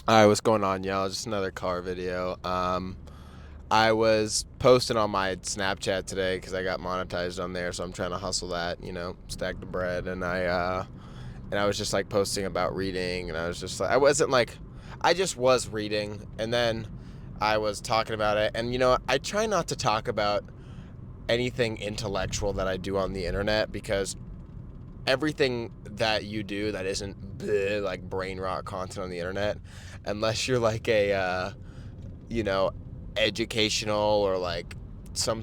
Alright, what's going on, y'all? Just another car video. I was posting on my Snapchat today because I got monetized on there, so I'm trying to hustle that, stack the bread. And I was just like posting about reading, and I was just like, I wasn't like, I just was reading, and then I was talking about it, and I try not to talk about anything intellectual that I do on the internet because everything that you do that isn't bleh, like brain rot content on the internet, unless you're like a you know educational or like some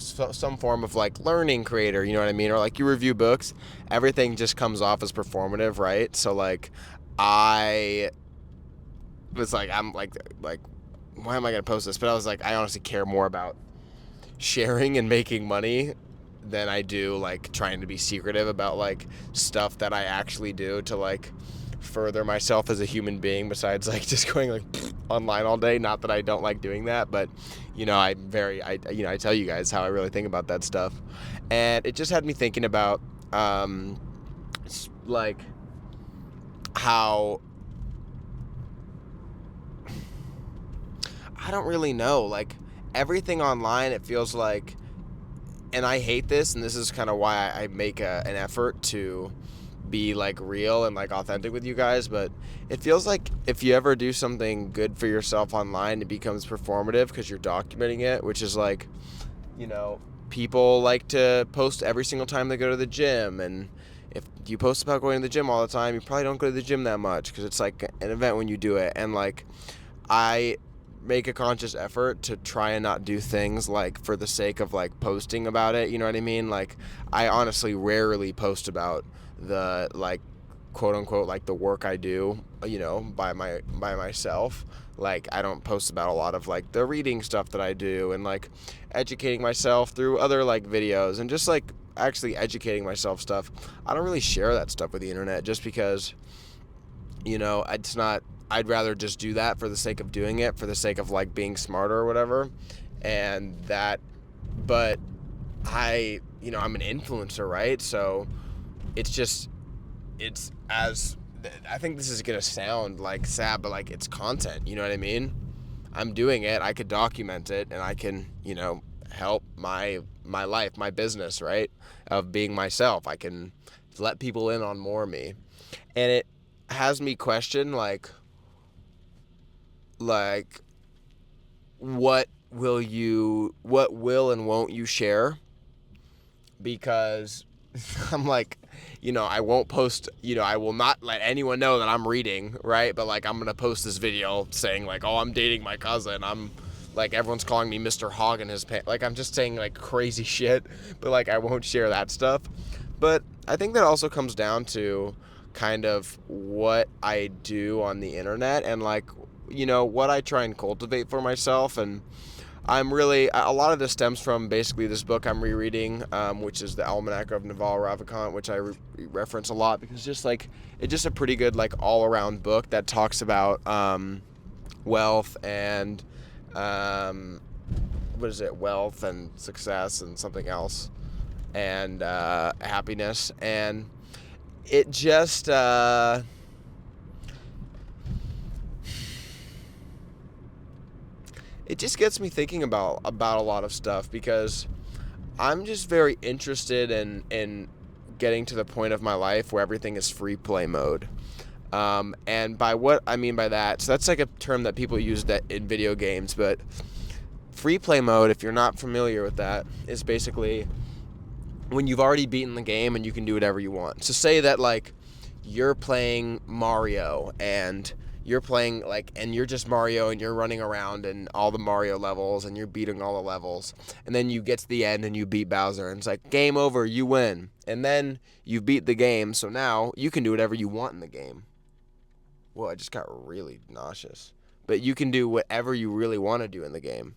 form of like learning creator, you know what I mean, or like you review books, everything just comes off as performative, right? So like I was like, I'm like why am I gonna post this? But I was like, I honestly care more about sharing and making money than I do like trying to be secretive about like stuff that I actually do to like further myself as a human being, besides like just going like online all day. Not that I don't like doing that, but I tell you guys how I really think about that stuff. And it just had me thinking about um like how I don't really know, like everything online, it feels like, and I hate this, and this is kind of why I make an effort to be like real and like authentic with you guys, but it feels like if you ever do something good for yourself online, it becomes performative because you're documenting it, which is like, you know, people like to post every single time they go to the gym, and if you post about going to the gym all the time, you probably don't go to the gym that much because it's like an event when you do it. And like I make a conscious effort to try and not do things like for the sake of like posting about it, you know what I mean? Like I honestly rarely post about the like quote unquote like the work I do, by myself. Like I don't post about a lot of like the reading stuff that I do and like educating myself through other like videos and just like actually educating myself stuff. I don't really share that stuff with the internet just because it's not, I'd rather just do that for the sake of doing it, for the sake of like being smarter or whatever. And that, but I'm an influencer, right? So it's just, it's as, I think this is going to sound like sad, but like it's content, you know what I mean? I'm doing it, I could document it, and I can, help my life, my business, right? Of being myself. I can let people in on more of me. And it has me question like what will and won't you share, because I'm like, I won't post, I will not let anyone know that I'm reading, right? But like I'm gonna post this video saying like, oh, I'm dating my cousin, I'm like, everyone's calling me Mr. Hog in his pants, like I'm just saying like crazy shit, but like I won't share that stuff. But I think that also comes down to kind of what I do on the internet and like, what I try and cultivate for myself. And I'm really, a lot of this stems from basically this book I'm rereading, which is the Almanac of Naval Ravikant, which I reference a lot because just like it's just a pretty good like all around book that talks about wealth and um, what is it, wealth and success and something else, and happiness. And it just it just gets me thinking about a lot of stuff because I'm just very interested in getting to the point of my life where everything is free play mode. And by what I mean by that, so that's like a term that people use that in video games, but free play mode, if you're not familiar with that, is basically when you've already beaten the game and you can do whatever you want. So say that like you're playing Mario and you're playing like, and you're just Mario and you're running around in all the Mario levels and you're beating all the levels, and then you get to the end and you beat Bowser and it's like game over, you win, and then you beat the game, so now you can do whatever you want in the game. Well, I just got really nauseous, but you can do whatever you really want to do in the game.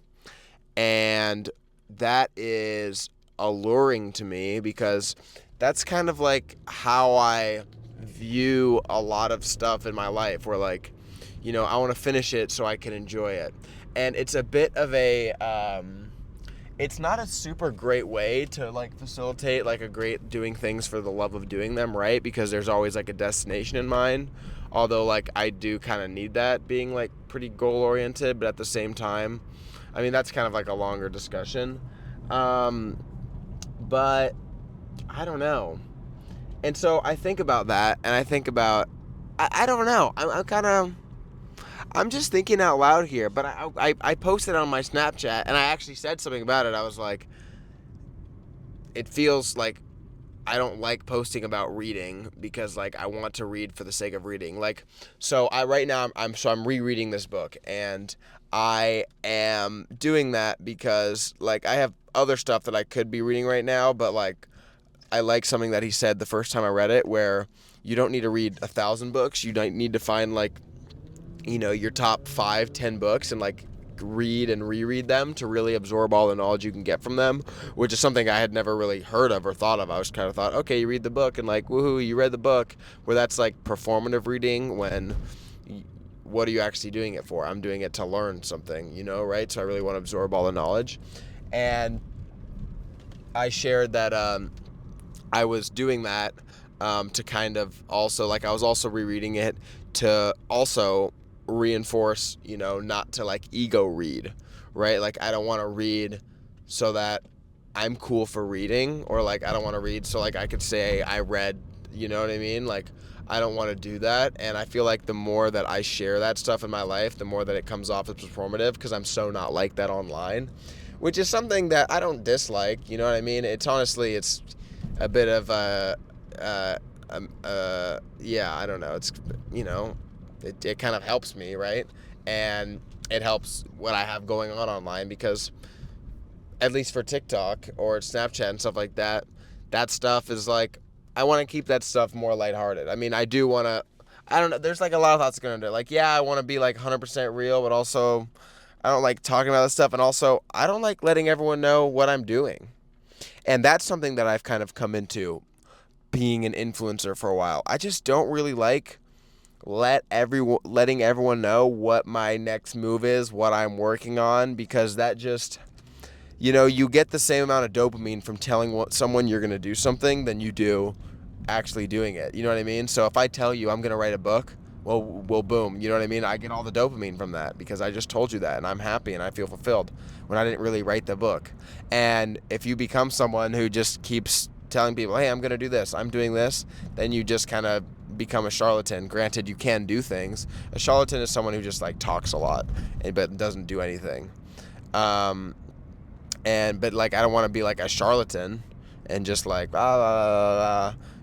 And that is alluring to me because that's kind of like how I view a lot of stuff in my life, where like, I want to finish it so I can enjoy it. And it's a bit of a it's not a super great way to like facilitate like a great doing things for the love of doing them, right? Because there's always like a destination in mind. Although like I do kind of need that, being like pretty goal oriented, but at the same time, I mean that's kind of like a longer discussion. Um, but I don't know. And so I think about that, and I think about, I don't know. I'm kind of, I'm just thinking out loud here. But I posted on my Snapchat, and I actually said something about it. I was like, it feels like I don't like posting about reading because like I want to read for the sake of reading. Like, so I right now I'm rereading this book, and I am doing that because like I have other stuff that I could be reading right now, but like I like something that he said the first time I read it, where you don't need to read 1,000 books. You don't need to find like, you know, your top 5, 10 books and like read and reread them to really absorb all the knowledge you can get from them, which is something I had never really heard of or thought of. I was kind of thought, okay, you read the book and like, woohoo, you read the book, where that's like performative reading when what are you actually doing it for? I'm doing it to learn something, you know, right? So I really want to absorb all the knowledge. And I shared that I was doing that to kind of also, like, I was also rereading it to also reinforce, you know, not to like ego read, right? Like, I don't want to read so that I'm cool for reading, or like, I don't want to read so like I could say I read, you know what I mean? Like, I don't want to do that. And I feel like the more that I share that stuff in my life, the more that it comes off as performative, because I'm so not like that online, which is something that I don't dislike, you know what I mean? It's honestly, it's a bit of yeah, I don't know. It's, you know, it kind of helps me, right? And it helps what I have going on online, because at least for TikTok or Snapchat and stuff like that, that stuff is like, I want to keep that stuff more lighthearted. I mean, I do want to, I don't know, there's like a lot of thoughts going into it. Like, yeah, I want to be like 100% real, but also I don't like talking about this stuff, and also I don't like letting everyone know what I'm doing. And that's something that I've kind of come into being an influencer for a while. I just don't really like letting everyone know what my next move is, what I'm working on, because that just, you know, you get the same amount of dopamine from telling someone you're going to do something than you do actually doing it. You know what I mean? So if I tell you I'm going to write a book, well, boom. You know what I mean? I get all the dopamine from that because I just told you that, and I'm happy and I feel fulfilled when I didn't really write the book. And if you become someone who just keeps telling people, hey, I'm going to do this, I'm doing this, then you just kind of become a charlatan. Granted, you can do things. A charlatan is someone who just like talks a lot but doesn't do anything. But like, I don't want to be like a charlatan and just like,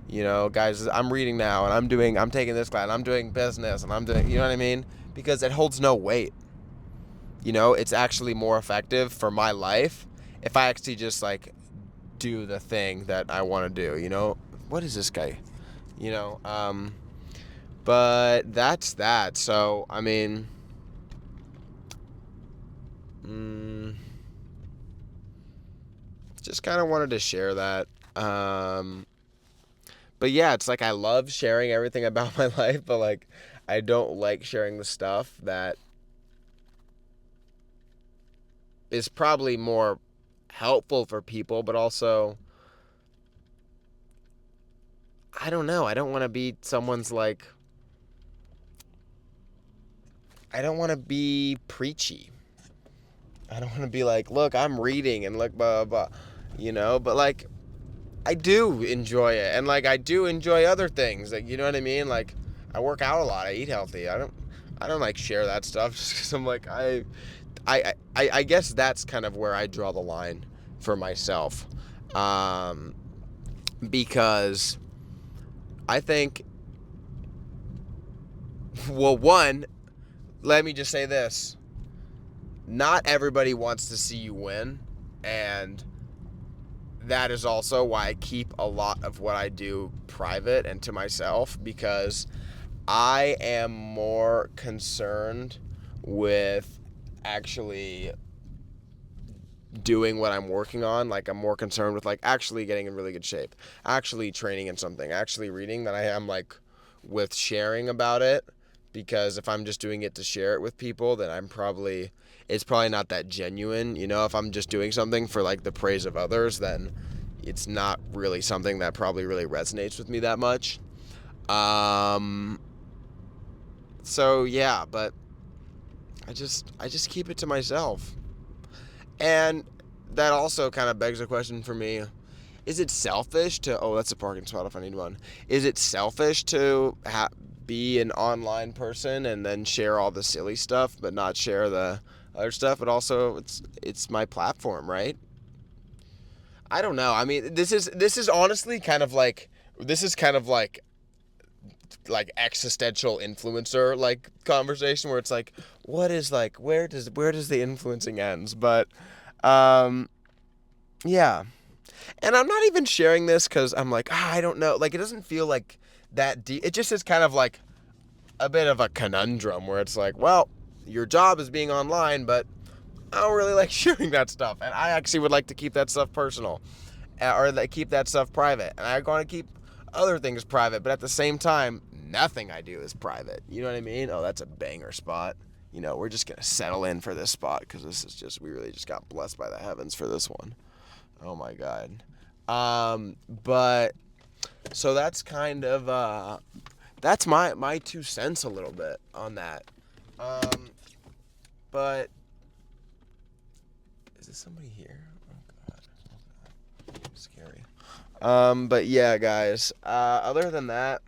you know, guys, I'm reading now, and I'm taking this class, and I'm doing business, and I'm doing, you know what I mean? Because it holds no weight. You know, it's actually more effective for my life if I actually just like do the thing that I want to do, you know? What is this guy? You know, but that's that. So, I mean, just kind of wanted to share that. But yeah, it's like I love sharing everything about my life, but like I don't like sharing the stuff that is probably more helpful for people, but also, I don't know. I don't want to be someone's like, I don't want to be preachy. I don't want to be like, look, I'm reading and look, blah, blah, blah, you know, but like, I do enjoy it. And like, I do enjoy other things. Like, you know what I mean? Like, I work out a lot. I eat healthy. I don't like share that stuff just because I'm like, I guess that's kind of where I draw the line for myself. Because I think, well, one, let me just say this. Not everybody wants to see you win, and that is also why I keep a lot of what I do private and to myself, because I am more concerned with actually doing what I'm working on. Like, I'm more concerned with like actually getting in really good shape, actually training in something, actually reading, than I am like with sharing about it. Because if I'm just doing it to share it with people, then it's probably not that genuine. You know, if I'm just doing something for like the praise of others, then it's not really something that probably really resonates with me that much. So yeah, but I just keep it to myself. And that also kind of begs a question for me. Is it selfish to, oh, that's a parking spot if I need one. Is it selfish to be an online person and then share all the silly stuff but not share the other stuff? But also it's my platform, right? I don't know. I mean, this is honestly kind of like, this is kind of like existential influencer like conversation where it's like, what is like, where does the influencing ends? But um yeah. And I'm not even sharing this because I'm like, I don't know. Like, it doesn't feel like that deep. It just is kind of like a bit of a conundrum where it's like, well, your job is being online, but I don't really like sharing that stuff. And I actually would like to keep that stuff personal, or keep that stuff private. And I want to keep other things private, but at the same time, nothing I do is private. You know what I mean? Oh, that's a banger spot. We're just going to settle in for this spot because this is just, we really just got blessed by the heavens for this one. Oh my God. But so that's kind of that's my 2 cents a little bit on that. Um, but is this somebody here? Oh God, scary. But yeah, guys. Other than that,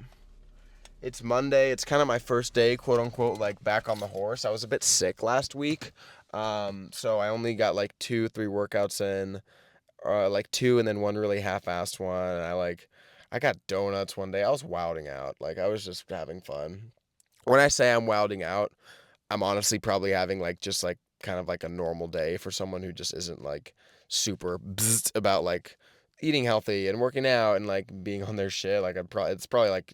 it's Monday. It's kind of my first day, quote unquote, like back on the horse. I was a bit sick last week. So I only got like 2, 3 workouts in. Like 2 and then one really half-assed one. And I got donuts one day. I was wilding out. Like I was just having fun. When I say I'm wilding out, I'm honestly probably having like just like kind of like a normal day for someone who just isn't like super bzzzt about like eating healthy and working out and like being on their shit. Like it's probably like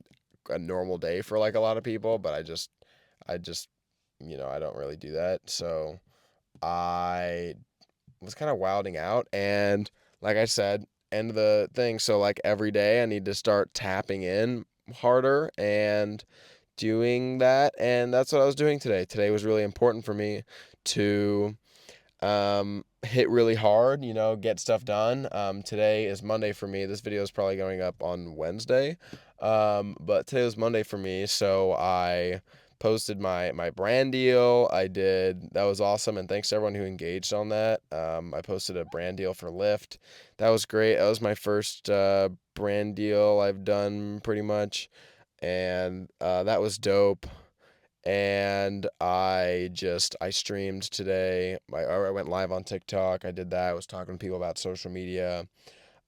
a normal day for like a lot of people, but I just I don't really do that. So I was kind of wilding out, and like I said, end of the thing. So like every day I need to start tapping in harder and doing that, and that's what I was doing today. Today was really important for me to hit really hard, get stuff done. Today is Monday for me. This video is probably going up on Wednesday. But today was Monday for me, so I posted my brand deal. That was awesome, and thanks to everyone who engaged on that. I posted a brand deal for Lyft. That was great. That was my first brand deal I've done pretty much, and that was dope. And I streamed today. I went live on TikTok. I did that. I was talking to people about social media,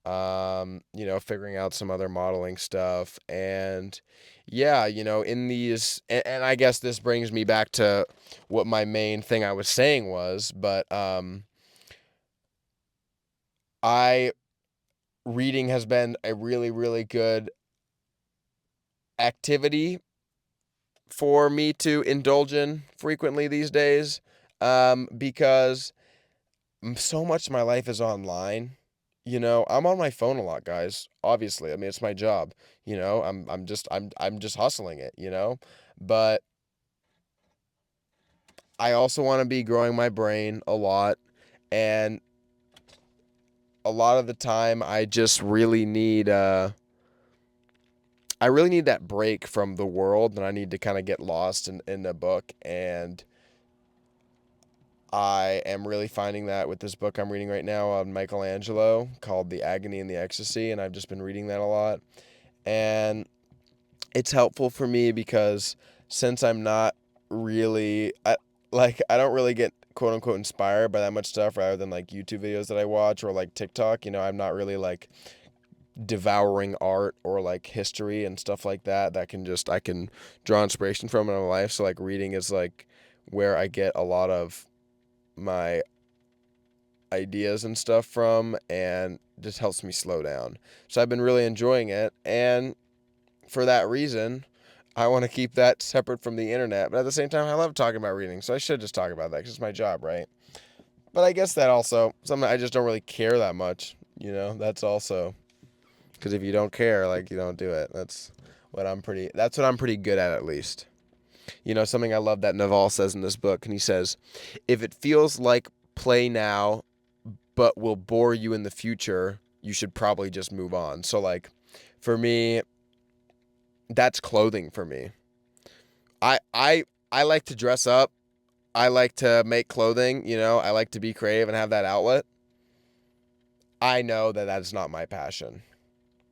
figuring out some other modeling stuff. And yeah, in these, and I guess this brings me back to what my main thing I was saying was, but I reading has been a really, really good activity for me to indulge in frequently these days, because so much of my life is online. I'm on my phone a lot, guys. Obviously, I mean it's my job. I'm just hustling it. But I also want to be growing my brain a lot, and a lot of the time I just really need I really need that break from the world, and I need to kind of get lost in a book. And I am really finding that with this book I'm reading right now on Michelangelo called The Agony and the Ecstasy, and I've just been reading that a lot. And it's helpful for me because since I'm not really I don't really get quote unquote inspired by that much stuff rather than like YouTube videos that I watch or like TikTok, I'm not really like devouring art or like history and stuff like that I can draw inspiration from in my life. So like reading is like where I get a lot of my ideas and stuff from, and just helps me slow down. So I've been really enjoying it, and for that reason, I want to keep that separate from the internet. But at the same time, I love talking about reading, so I should just talk about that because it's my job, right? But I guess that also something I just don't really care that much. That's also because if you don't care, like you don't do it. That's what I'm pretty good at least. Something I love that Naval says in this book, and he says, if it feels like play now but will bore you in the future, you should probably just move on. So like for me, that's clothing for me. I like to dress up. I like to make clothing, I like to be creative and have that outlet. I know that that's not my passion,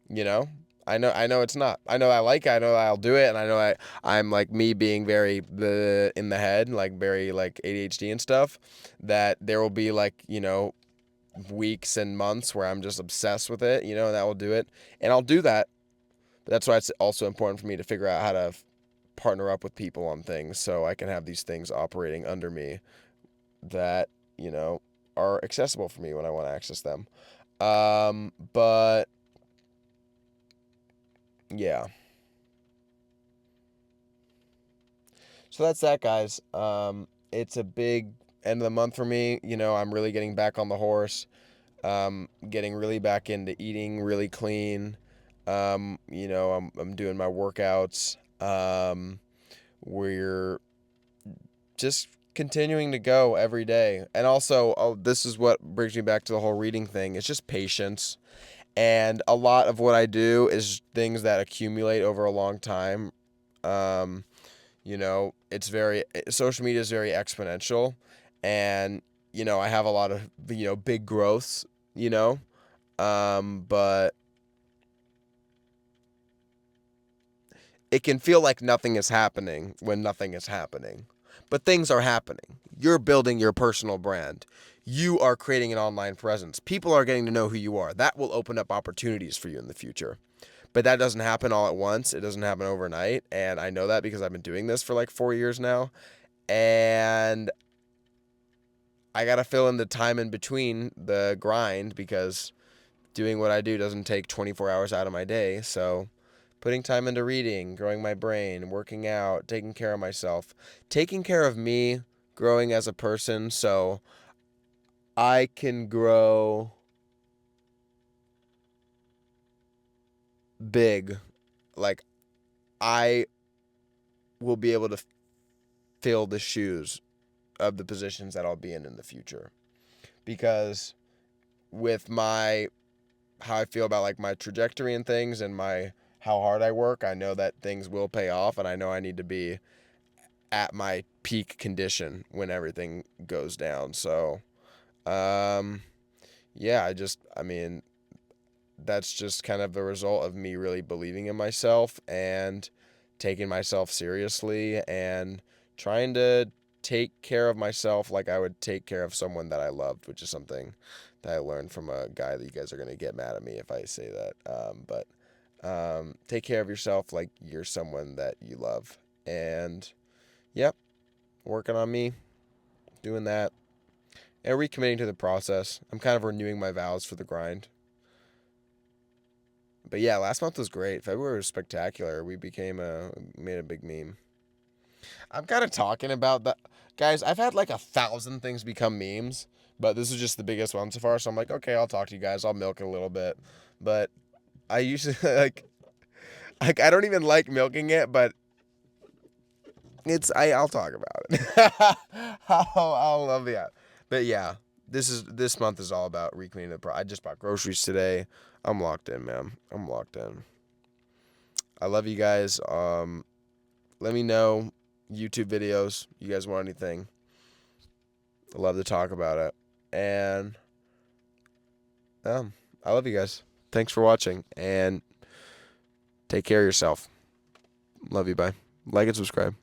you know? I know it's not. I know I like it, I know I'll do it, and I know I'm like me being very in the head, like very like ADHD and stuff, that there will be like, weeks and months where I'm just obsessed with it, and that will do it. And I'll do that. But that's why it's also important for me to figure out how to partner up with people on things so I can have these things operating under me that, are accessible for me when I want to access them. But yeah. So that's that, guys. It's a big end of the month for me. I'm really getting back on the horse. Getting really back into eating really clean. I'm doing my workouts. We're just continuing to go every day. And also, this is what brings me back to the whole reading thing. It's just patience. And a lot of what I do is things that accumulate over a long time. Um, it's social media is very exponential. And, I have a lot of, big growths, but it can feel like nothing is happening when nothing is happening. But things are happening. You're building your personal brand. You are creating an online presence. People are getting to know who you are. That will open up opportunities for you in the future. But that doesn't happen all at once. It doesn't happen overnight. And I know that because I've been doing this for like 4 years now. And I got to fill in the time in between the grind because doing what I do doesn't take 24 hours out of my day. So putting time into reading, growing my brain, working out, taking care of myself, taking care of me, growing as a person so I can grow big. Like, I will be able to fill the shoes of the positions that I'll be in the future. Because with my how I feel about like my trajectory and things and my how hard I work, I know that things will pay off, and I know I need to be at my peak condition when everything goes down. So, um, yeah, I mean, that's just kind of the result of me really believing in myself and taking myself seriously and trying to take care of myself like I would take care of someone that I loved, which is something that I learned from a guy that you guys are going to get mad at me if I say that. But take care of yourself like you're someone that you love. And yep, working on me, doing that, and recommitting to the process. I'm kind of renewing my vows for the grind. But yeah, last month was great. February was spectacular. We made a big meme. I'm kind of talking about that. Guys, I've had like 1,000 things become memes, but this is just the biggest one so far. So I'm like, okay, I'll talk to you guys. I'll milk it a little bit. But I usually like I don't even like milking it, but I'll talk about it. I'll love the app. But yeah, this month is all about recommitting the I just bought groceries today. I'm locked in, man. I'm locked in. I love you guys. Let me know YouTube videos. You guys want anything? I love to talk about it. And I love you guys. Thanks for watching and take care of yourself. Love you. Bye. Like and subscribe.